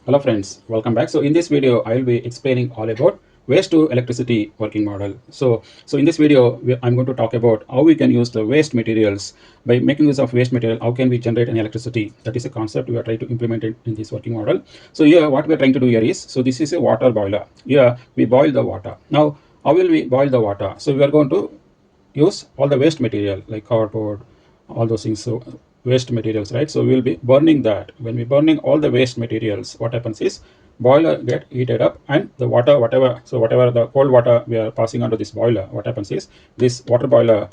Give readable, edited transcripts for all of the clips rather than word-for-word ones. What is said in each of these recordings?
Hello friends, welcome back. So in this video, I will be explaining all about waste to electricity working model. So in this video, I'm going to talk about how we can use the waste materials. By making use of waste material, how can we generate an electricity? That is a concept we are trying to implement it in this working model. So here, what we are trying to do here is, so this is a water boiler. Here, we boil the water. Now, how will we boil the water? So we are going to use all the waste material like cardboard, all those things. So waste materials, right? So we will be burning that. When we burning all the waste materials, what happens is boiler get heated up, and the water, whatever the cold water we are passing onto this boiler, what happens is this water boiler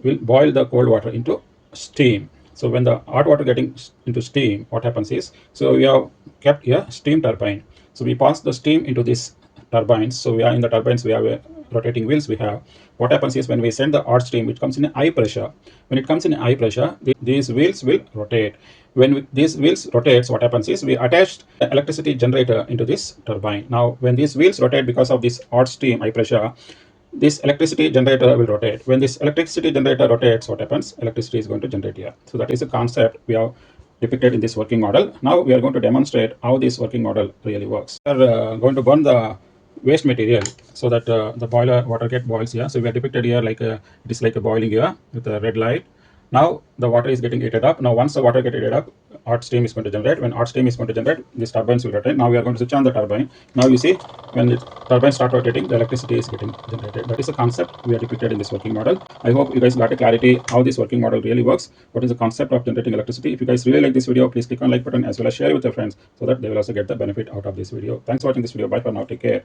will boil the cold water into steam. So when the hot water getting into steam, what happens is, so we have kept here steam turbine. So we pass the steam into this turbines. So we are in the turbines, we have a rotating wheels we have. What happens is when we send the hot steam, it comes in a high pressure. When it comes in a high pressure, these wheels will rotate. When these wheels rotates, what happens is we attach the electricity generator into this turbine. Now when these wheels rotate because of this hot steam high pressure, this electricity generator will rotate. When this electricity generator rotates, what happens? Electricity is going to generate here. So that is a concept we have depicted in this working model. Now we are going to demonstrate how this working model really works. We are going to burn the waste material so that the boiler water get boils here. So we are depicted here like it is like a boiling here with a red light. Now the water is getting heated up. Now once the water get heated up, hot steam is going to generate. When hot steam is going to generate, these turbines will rotate. Now we are going to switch on the turbine. Now you see when the turbines start rotating, the electricity is getting generated. That is a concept we are depicted in this working model. I hope you guys got a clarity how this working model really works. What is the concept of generating electricity? If you guys really like this video, please click on like button as well as share with your friends so that they will also get the benefit out of this video. Thanks for watching this video. Bye for now. Take care.